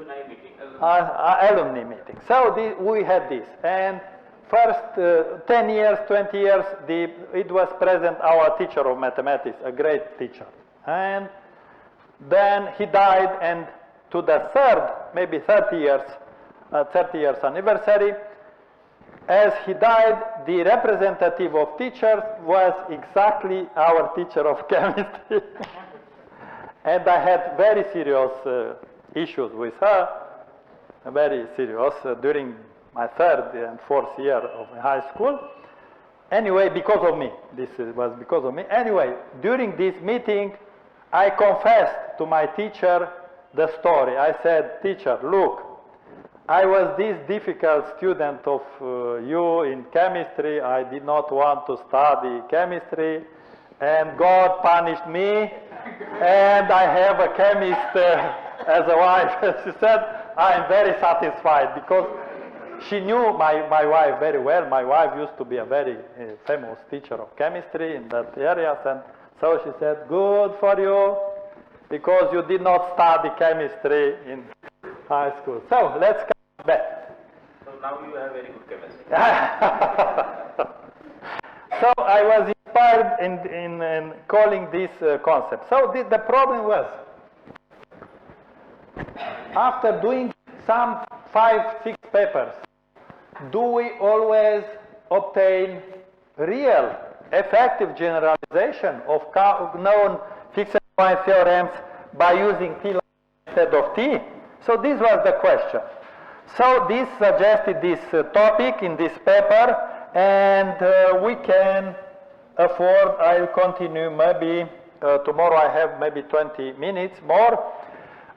alumni meeting. Alumni meeting. So we had this, and first 10 years, 20 years, it was present our teacher of mathematics, a great teacher, and then he died, and to the third, maybe 30 years anniversary, as he died, the representative of teachers was exactly our teacher of chemistry. And I had very serious issues with her, very serious, during my third and fourth year of high school. Anyway, because of me. This was because of me. Anyway, during this meeting, I confessed to my teacher the story. I said, teacher, look, I was this difficult student of you in chemistry. I did not want to study chemistry, and God punished me, and I have a chemist as a wife. She said, I am very satisfied, because she knew my wife very well. My wife used to be a very famous teacher of chemistry in that area, and so she said, good for you, because you did not study chemistry in high school. So let's come back. So now you have very good chemistry. So I was inspired in calling this concept. So the problem was, after doing some 5-6 papers, do we always obtain real effective generalization of known fixed point theorems by using T instead of T? So this was the question. So this suggested this topic in this paper, and we can afford, I'll continue maybe, tomorrow I have maybe 20 minutes more.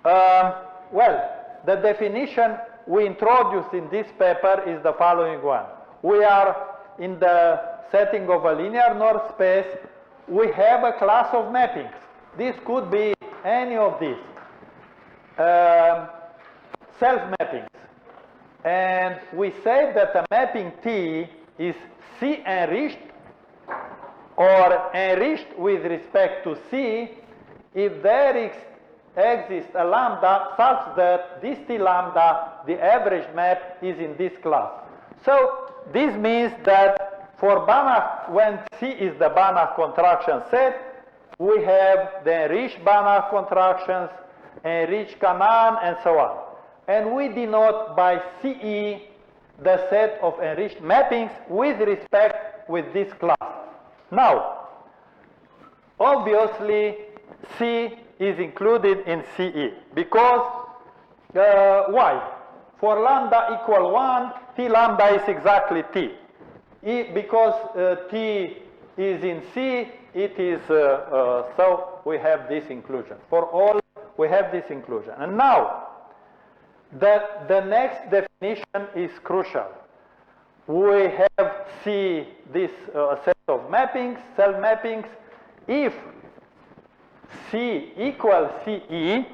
Well, the definition we introduced in this paper is the following one. We are in the setting of a linear north space. We have a class of mappings. This could be any of these self-mappings. And we say that a mapping T is C enriched or enriched with respect to C if there exists a lambda such that this T lambda, the average map, is in this class. So this means that for Banach, when C is the Banach contraction set, we have the enriched Banach contractions, enriched Canaan, and so on. And we denote by CE the set of enriched mappings with respect with this class. Now, obviously, C is included in CE because, why? For lambda equal 1, T lambda is exactly T. Because T is in C, it is, so we have this inclusion. For all, we have this inclusion. And now, the next definition is crucial. We have C, this set of mappings, cell mappings. If C equals CE,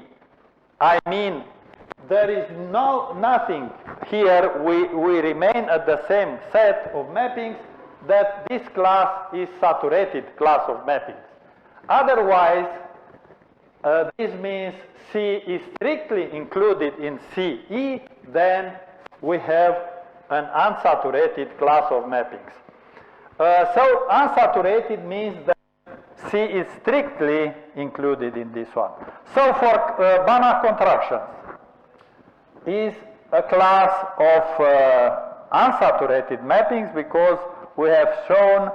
I mean there is nothing here, we remain at the same set of mappings, that this class is saturated class of mappings. Otherwise, this means C is strictly included in CE, then we have an unsaturated class of mappings. So unsaturated means that C is strictly included in this one. So for Banach contractions is a class of unsaturated mappings because we have shown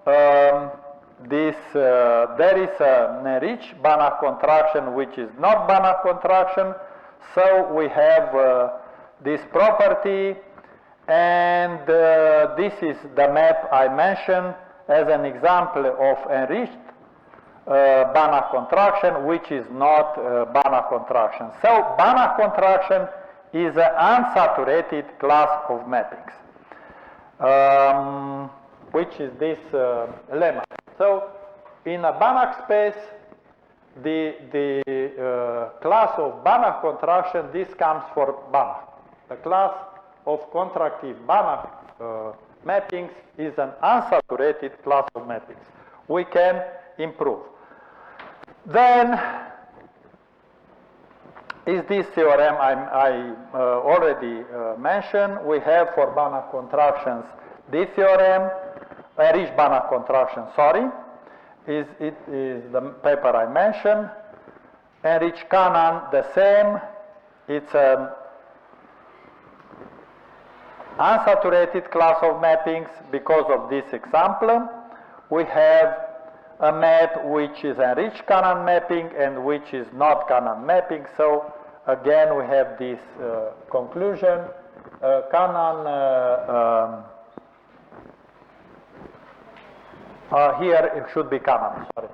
there is an enriched Banach contraction which is not Banach contraction. So we have this property, and this is the map I mentioned as an example of enriched Banach contraction, which is not Banach contraction. So Banach contraction is an unsaturated class of mappings, which is this lemma. So in a Banach space, the class of Banach contraction, this comes for Banach. The class of contractive Banach mappings is an unsaturated class of mappings. We can improve. Then is this theorem I already mentioned. We have for Banach contractions this theorem, Rich Banach contraction, sorry. It is the paper I mentioned. Enriched Cannon, the same. It's an unsaturated class of mappings because of this example. We have a map which is enriched Cannon mapping and which is not Cannon mapping. So again we have this conclusion. Cannon here it should be Cannon, sorry.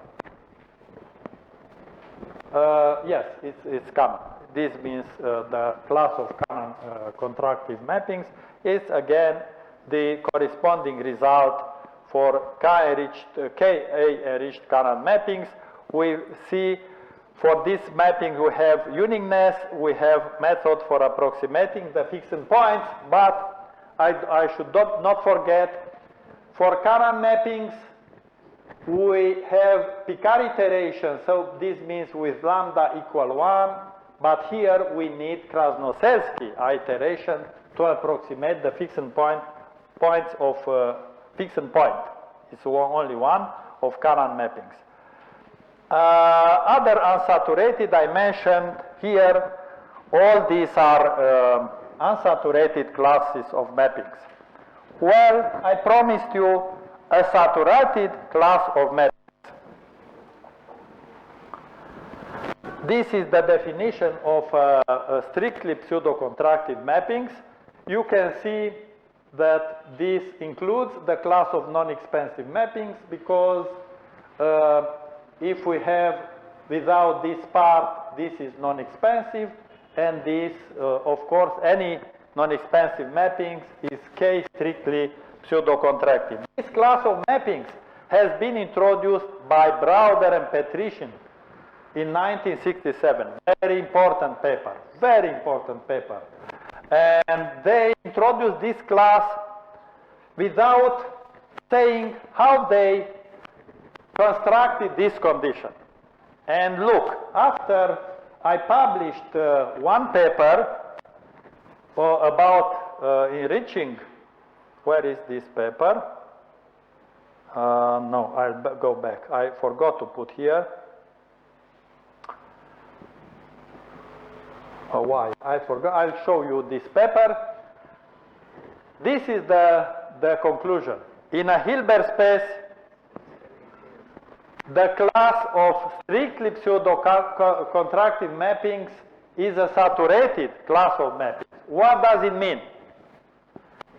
Yes, it's Cannon. This means the class of Cannon contractive mappings is again the corresponding result for Ka-enriched Cannon mappings. We see for this mapping we have uniqueness, we have method for approximating the fixed points, but I should not forget for Cannon mappings we have Picard iteration, so this means with lambda equal 1, but here we need Krasnoselski iteration to approximate the fixed points of fixed point. It's only one of Cannon mappings. Other unsaturated I mentioned here, all these are unsaturated classes of mappings. Well, I promised you a saturated class of mappings. This is the definition of strictly pseudo-contractive mappings. You can see that this includes the class of non-expansive mappings because if we have without this part, this is non-expansive, and this, of course, any non-expansive mappings is K strictly pseudo-contractive. This class of mappings has been introduced by Browder and Petrician in 1967. Very important paper, very important paper. And they introduced this class without saying how they constructed this condition. And look, after I published one paper about enriching. Where is this paper? No, I'll go back. I forgot to put here. Oh, why? I forgot. I'll show you this paper. This is the conclusion. In a Hilbert space, the class of strictly pseudo-contractive mappings is a saturated class of mappings. What does it mean?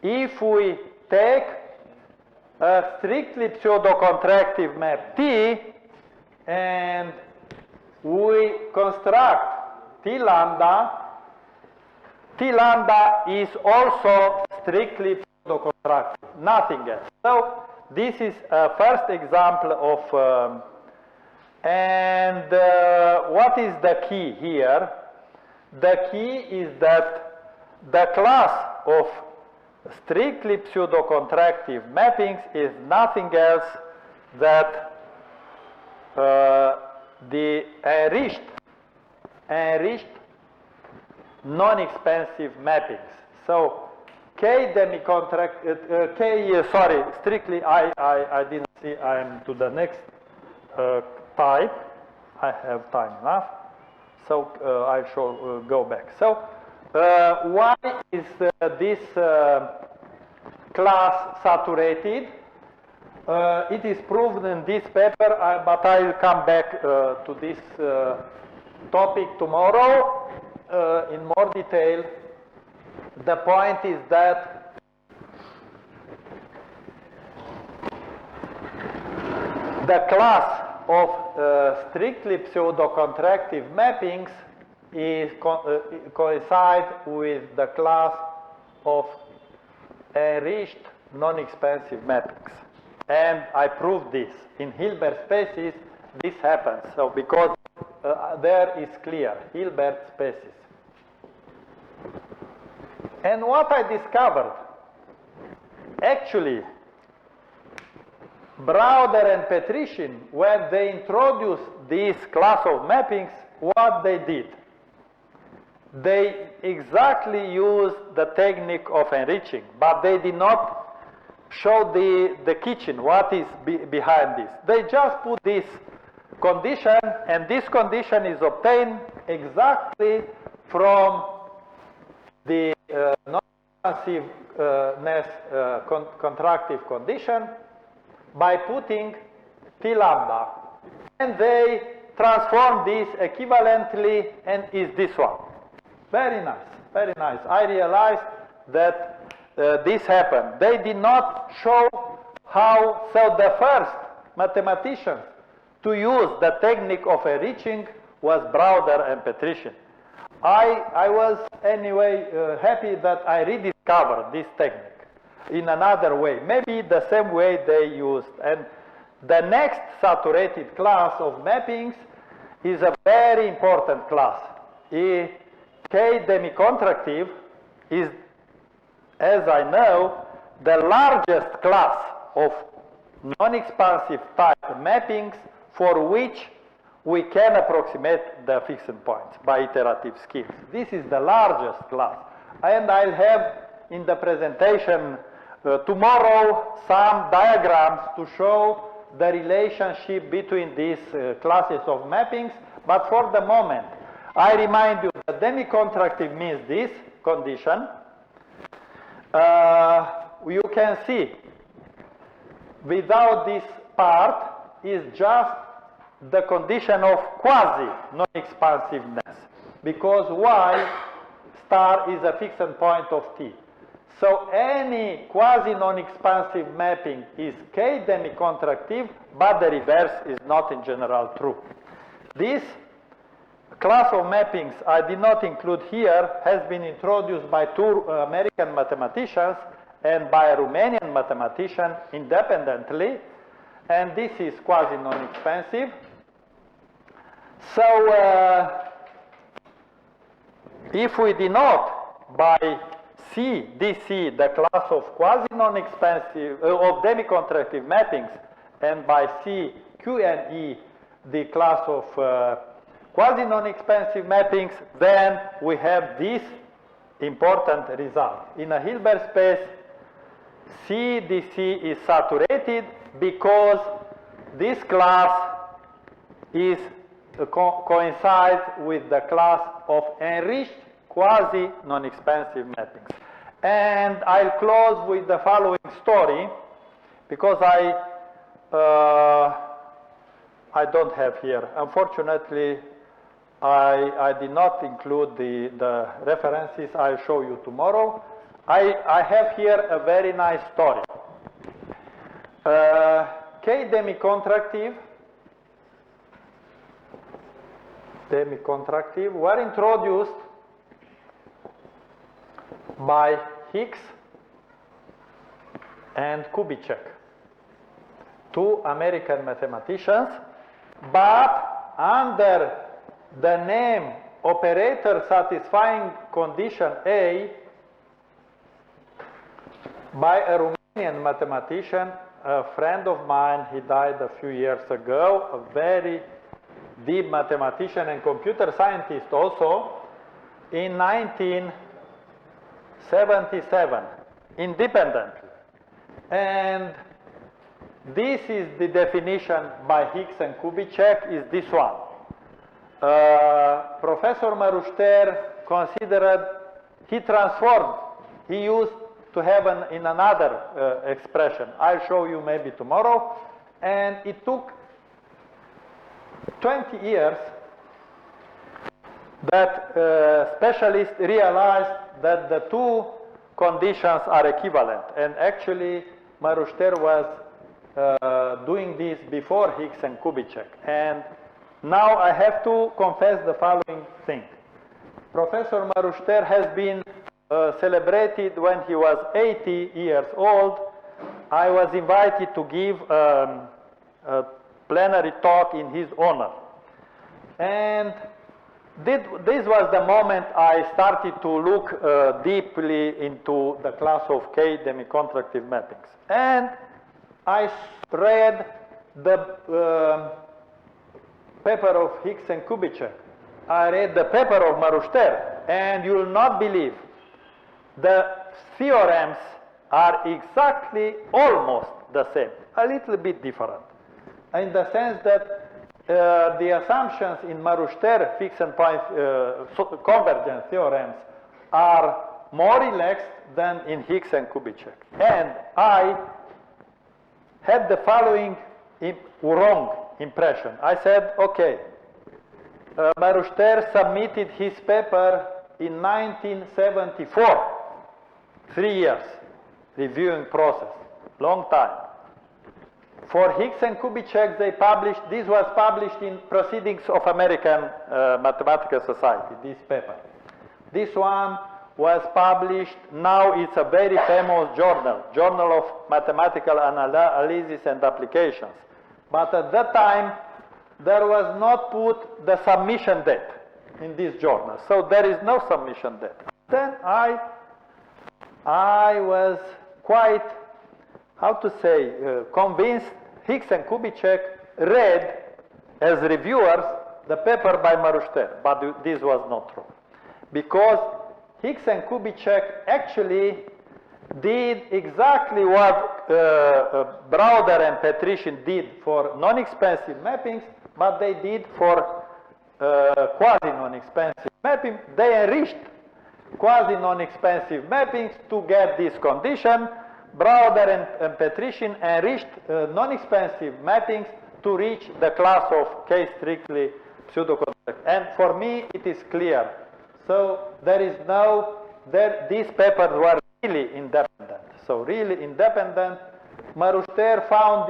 If we take a strictly pseudo-contractive map T and we construct T lambda is also strictly pseudo-contractive, nothing else. So this is a first example of, what is the key here? The key is that the class of strictly pseudo-contractive mappings is nothing else that the enriched non-expansive mappings. So K strictly, I didn't see, I'm to the next type. I have time enough. So I shall go back. So why is this class saturated? It is proven in this paper, but I'll come back to this topic tomorrow in more detail. The point is that the class of strictly pseudo-contractive mappings is coincide with the class of enriched non-expansive mappings. And I proved this. In Hilbert spaces, this happens. So because there is clear, Hilbert spaces. And what I discovered, actually, Browder and Petrician, when they introduced this class of mappings, what they did? they exactly use the technique of enriching, but they did not show the kitchen, what is behind this. They just put this condition, and this condition is obtained exactly from the non-expansiveness contractive condition by putting T lambda. And they transform this equivalently, and is this one. Very nice, very nice. I realized that this happened. They did not show how, so the first mathematicians to use the technique of enriching was Browder and Petrician. I was anyway happy that I rediscovered this technique in another way, maybe the same way they used. And the next saturated class of mappings is a very important class. K demi-contractive is, as I know, the largest class of non-expansive type mappings for which we can approximate the fixed points by iterative schemes. This is the largest class. And I'll have in the presentation tomorrow some diagrams to show the relationship between these classes of mappings. But for the moment, I remind you that demi-contractive means this condition. You can see without this part is just the condition of quasi-non-expansiveness, because Y star is a fixed point of T. So any quasi-non-expansive mapping is K demi-contractive, but the reverse is not in general true. This class of mappings I did not include here has been introduced by two American mathematicians and by a Romanian mathematician independently, and this is quasi-non-expansive. So if we denote by C, DC, the class of quasi-non-expansive, of demi-contractive mappings, and by C, Q and E, the class of quasi-non-expansive mappings, then we have this important result. In a Hilbert space, C, DC is saturated because this class is coincides with the class of enriched quasi-non-expansive mappings. And I'll close with the following story, because I don't have here. Unfortunately, I did not include the references. I'll show you tomorrow. I have here a very nice story. K demi-contractive were introduced by Hicks and Kubitschek, two American mathematicians, but under the name operator satisfying condition A by a Romanian mathematician, a friend of mine. He died a few years ago, a very deep mathematician and computer scientist also, in 1977, independently. And this is the definition by Hicks and Kubitschek, is this one. Professor Maruster considered, he transformed, he used to have in another expression. I'll show you maybe tomorrow. And it took 20 years that specialists realized that the two conditions are equivalent. And actually, Maruster was doing this before Hicks and Kubitschek. And now I have to confess the following thing. Professor Maruster has been celebrated when he was 80 years old. I was invited to give a plenary talk in his honor. And this was the moment I started to look deeply into the class of K demi-contractive mappings. And I read the paper of Hicks and Kubitschek. I read the paper of Maruster, and you will not believe, the theorems are exactly almost the same, a little bit different, in the sense that the assumptions in Maruster fixed and point convergence theorems are more relaxed than in Higgs and Kubitschek. And I had the following wrong impression. I said, okay, Maruster submitted his paper in 1974, 3 years, reviewing process, long time. For Higgs and Kubitschek, they published, this was published in Proceedings of American Mathematical Society, this paper. This one was published, now it's a very famous journal, Journal of Mathematical Analysis and Applications. But at that time, there was not put the submission date in this journal. So there is no submission date. Then I was quite, how to say, convinced Higgs and Kubitschek read as reviewers the paper by Maruster, but this was not true. Because Higgs and Kubitschek actually did exactly what Browder and Petrician did for non-expansive mappings, but they did for quasi-non-expansive mapping. They enriched quasi-non-expansive mappings to get this condition. Browder and Petrician enriched non-expansive mappings to reach the class of case-strictly pseudo-conjecture. And for me, it is clear. So there is no, these papers were really independent. So really independent. Maruster found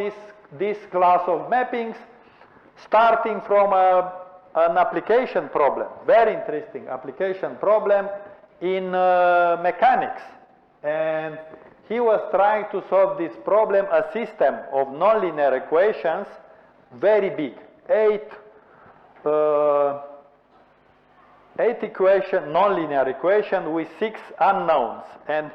this class of mappings starting from an application problem, very interesting application problem in mechanics. And he was trying to solve this problem, a system of nonlinear equations, very big, eight equation, nonlinear equation with 6 unknowns. And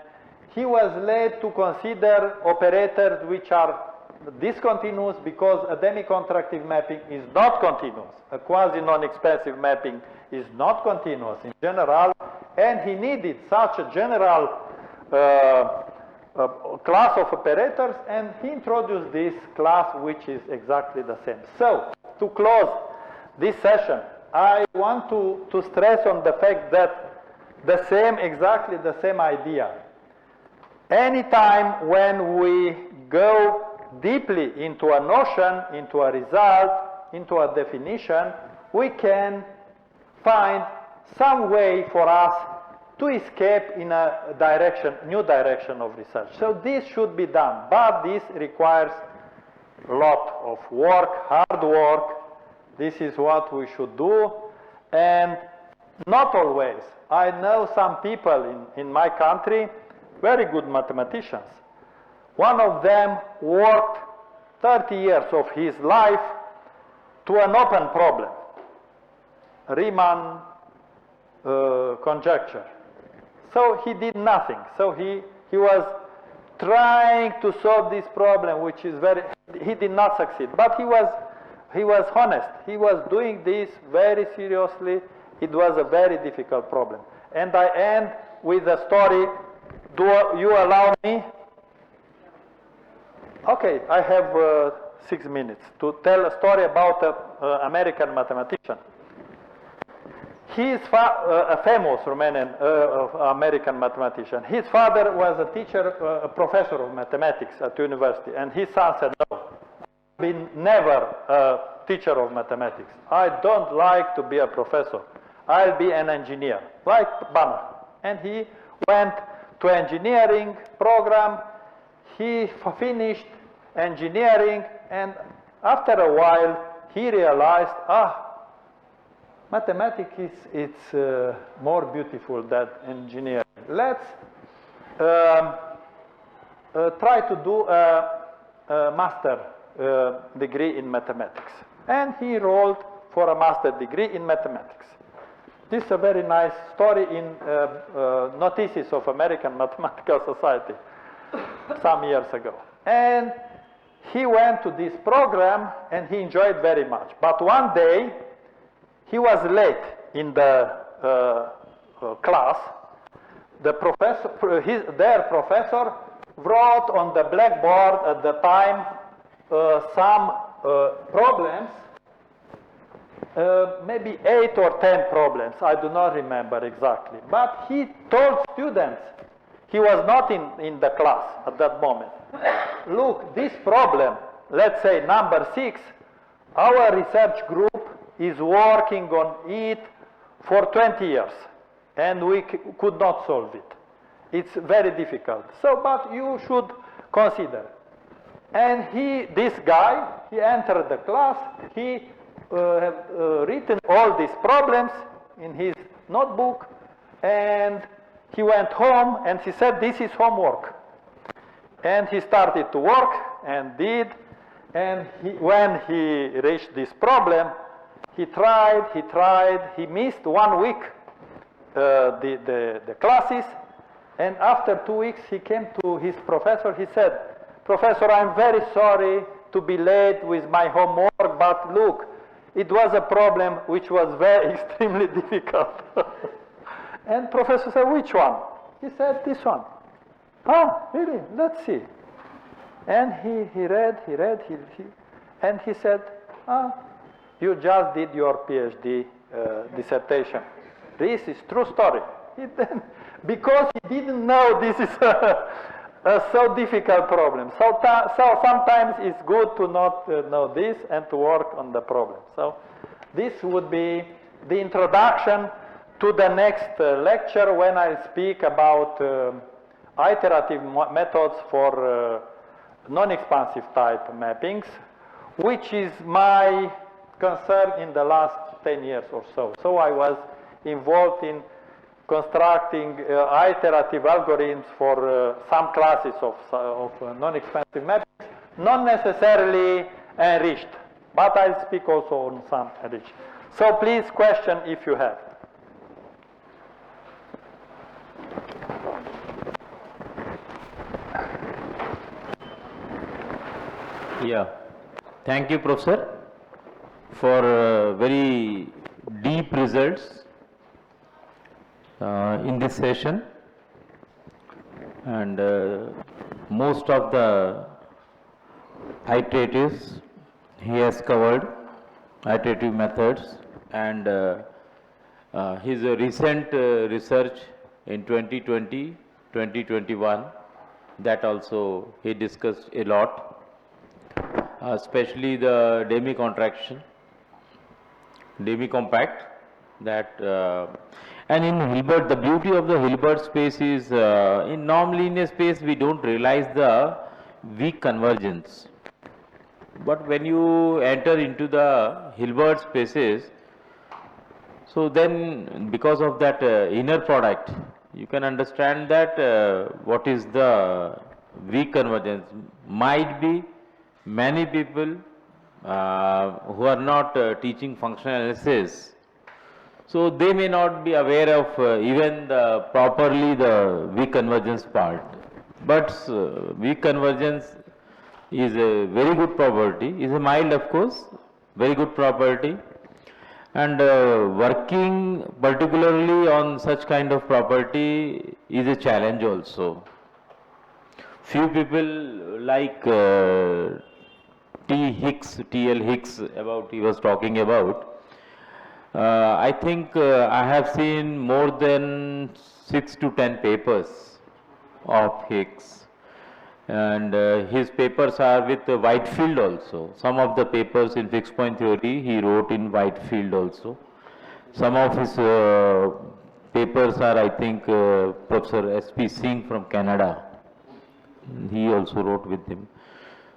he was led to consider operators which are discontinuous because a demi-contractive mapping is not continuous. A quasi-non-expansive mapping is not continuous in general, and he needed such a general class of operators, and he introduced this class which is exactly the same. So, to close this session, I want to stress on the fact that exactly the same idea. Anytime when we go deeply into a notion, into a result, into a definition, we can find some way for us to escape in a direction, new direction of research. So this should be done, but this requires a lot of work, hard work. This is what we should do, and not always. I know some people in my country, very good mathematicians. One of them worked 30 years of his life to an open problem, Riemann conjecture. So he did nothing. So he was trying to solve this problem, which is he did not succeed. But he was honest. He was doing this very seriously. It was a very difficult problem. And I end with a story. Do you allow me? Okay, I have 6 minutes to tell a story about an American mathematician. He is a famous Romanian American mathematician. His father was a teacher, a professor of mathematics at university, and his son said, no, I've been never a teacher of mathematics. I don't like to be a professor. I'll be an engineer, like Banner. And he went to engineering program. He finished engineering, and after a while, he realized, mathematics it's more beautiful than engineering. Let's try to do a master degree in mathematics. And he enrolled for a master degree in mathematics. This is a very nice story in Notices of American Mathematical Society some years ago. And he went to this program and he enjoyed very much. But one day, he was late in the class, the professor, their professor wrote on the blackboard at the time some problems, maybe 8 or 10 problems, I do not remember exactly. But he told students, he was not in the class at that moment, look, this problem, let's say number 6, our research group is working on it for 20 years, and we could not solve it. It's very difficult. So, but you should consider. And this guy, he entered the class, he have written all these problems in his notebook, and he went home and he said, this is homework. And he started to work and did, and when he reached this problem, he tried, he missed 1 week the classes, and after 2 weeks he came to his professor, he said, Professor, I'm very sorry to be late with my homework, but look, it was a problem which was very extremely difficult. And professor said, which one? He said, this one. Ah, really? Let's see. And he read, and he said, you just did your PhD dissertation. This is true story. Because he didn't know this is a so difficult problem. So sometimes it's good to not know this and to work on the problem. So this would be the introduction to the next lecture when I speak about iterative methods for non-expansive type mappings, which is my concern in the last 10 years or so. So I was involved in constructing iterative algorithms for some classes of non-expansive mappings, not necessarily enriched, but I'll speak also on some enriched. So please question if you have. Yeah, thank you, Professor, for very deep results in this session, and most of the iteratives he has covered, iterative methods, and his recent research in 2020, 2021, that also he discussed a lot. Especially the demi-contraction, demi-compact, that and in Hilbert, the beauty of the Hilbert space is in non-linear space we don't realize the weak convergence, but when you enter into the Hilbert spaces, so then because of that inner product you can understand that what is the weak convergence. Might be many people who are not teaching functional analysis, so they may not be aware of even properly the weak convergence part. But weak convergence is a very good property, is a mild of course, very good property, and working particularly on such kind of property is a challenge also. Few people like T.L. Hicks, about he was talking about. I think I have seen more than 6 to 10 papers of Hicks, and his papers are with Whitefield also. Some of the papers in fixed point theory he wrote in Whitefield also. Some of his papers are, I think, Professor S.P. Singh from Canada. He also wrote with him.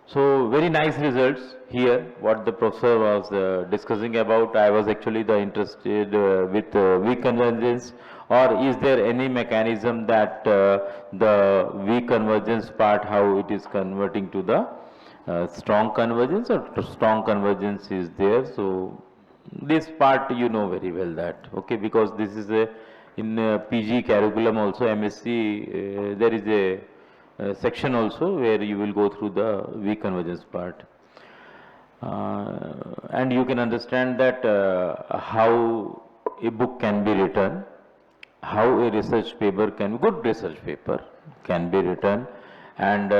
So very nice results here, what the professor was discussing about. I was actually interested with weak convergence, or is there any mechanism that the weak convergence part, how it is converting to the strong convergence, or strong convergence is there. So this part you know very well that, okay, because this is in PG curriculum also, MSc, there is a section also where you will go through the weak convergence part, and you can understand that how a book can be written, how a research paper good research paper can be written, and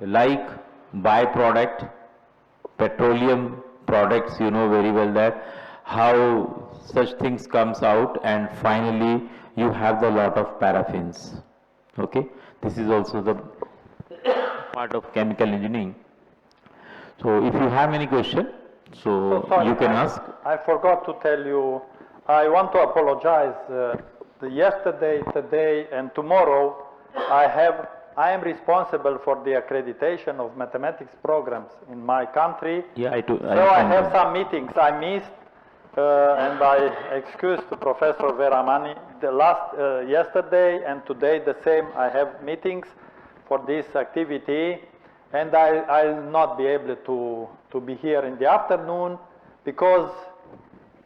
like byproduct, petroleum products, you know very well that how such things comes out and finally you have the lot of paraffins. Okay, this is also the part of chemical engineering. So if you have any question, so sorry, you can ask. I forgot to tell you, I want to apologize. Yesterday, today, and tomorrow, I am responsible for the accreditation of mathematics programs in my country. Yeah, I have some meetings I missed, and I excused Professor Veramani yesterday and today the same. I have meetings for this activity, and I'll not be able to be here in the afternoon because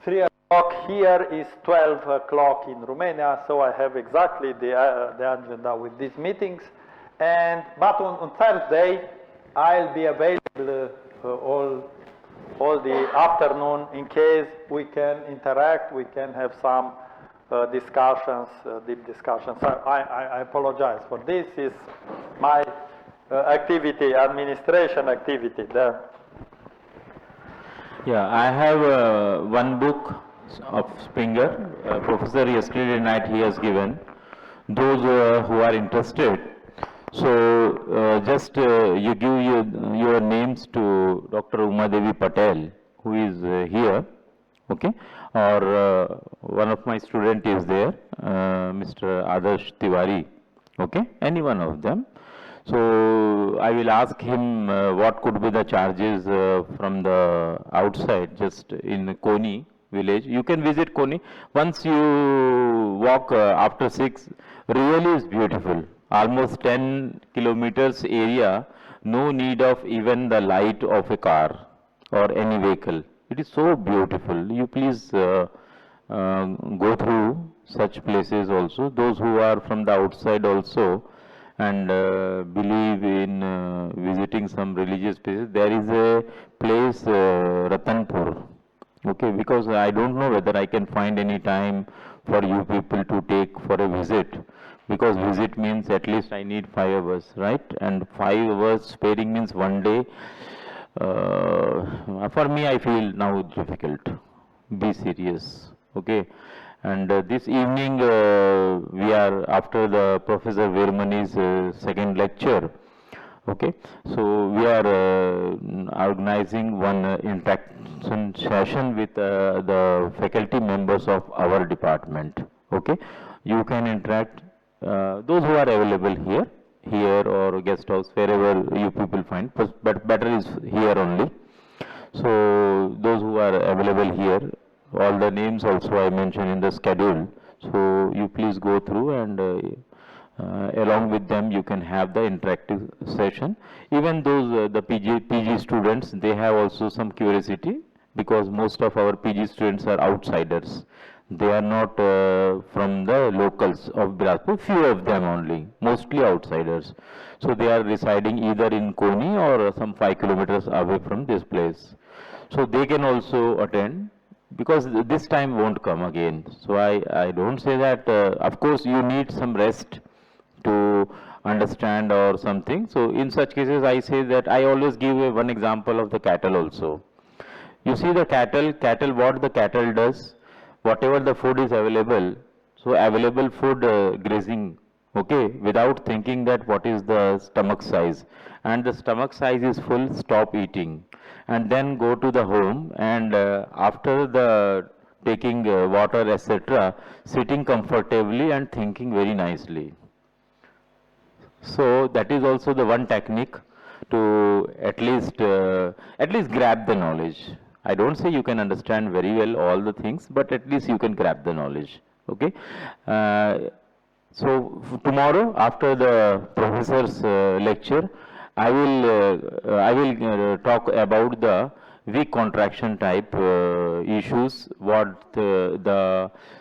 3 o'clock here is 12 o'clock in Romania, so I have exactly the agenda with these meetings. But on Thursday, I'll be available all the afternoon in case we can interact, we can have some discussions, deep discussions. I apologize for this. Is my activity, administration activity there. Yeah, I have one book of Springer. Professor yesterday night he has given. Those who are interested, so just you give your names to Dr. Uma Devi Patel, who is here, okay, or one of my student is there, Mr. Adarsh Tiwari, okay, any one of them. So I will ask him what could be the charges from the outside, just in Koni village. You can visit Koni. Once you walk after 6, really is beautiful. Almost 10 kilometers area, no need of even the light of a car or any vehicle. It is so beautiful. You please go through such places also. Those who are from the outside also and believe in visiting some religious places. There is a place, Ratanpur, okay, because I don't know whether I can find any time for you people to take for a visit, because visit means at least I need 5 hours, right? And 5 hours sparing means one day. For me, I feel now difficult. Be serious, okay? And this evening, we are after the Professor Vermani's second lecture, okay? So we are organizing one interaction session with the faculty members of our department, okay? You can interact, those who are available here or guest house, wherever you people find, but better is here only. So those who are available here, all the names also I mentioned in the schedule. So you please go through and along with them you can have the interactive session. Even those the PG students, they have also some curiosity, because most of our PG students are outsiders. They are not from the locals of Bilaspur, few of them only, mostly outsiders. So they are residing either in Koni or some 5 kilometers away from this place. So they can also attend, because this time won't come again. So I don't say that, of course you need some rest to understand or something. So in such cases I say that I always give one example of the cattle also. You see the cattle, what the cattle does, whatever the food is available, so available food grazing, okay, without thinking that what is the stomach size. And the stomach size is full, stop eating. And then go to the home, and after the taking water, etc., sitting comfortably and thinking very nicely. So that is also the one technique to at least grab the knowledge. I don't say you can understand very well all the things, but at least you can grab the knowledge. Okay. So tomorrow after the professor's lecture, I will talk about the weak contraction type issues, what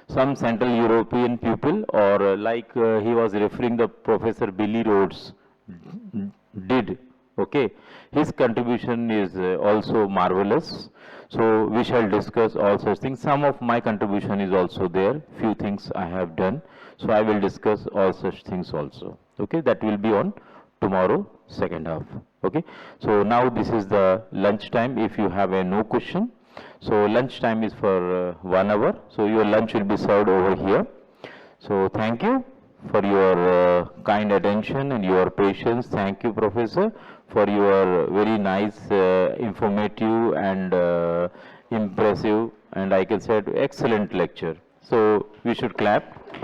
some Central European people, or like he was referring, the Professor Billy Rhodes did, okay. His contribution is also marvelous. So we shall discuss all such things. Some of my contribution is also there, few things I have done. So I will discuss all such things also. Okay, that will be on tomorrow, second half. Okay, so now this is the lunch time. If you have a no question, so lunch time is for 1 hour. So your lunch will be served over here. So thank you for your kind attention and your patience. Thank you, Professor, for your very nice, informative and impressive, and I can say excellent lecture. So we should clap.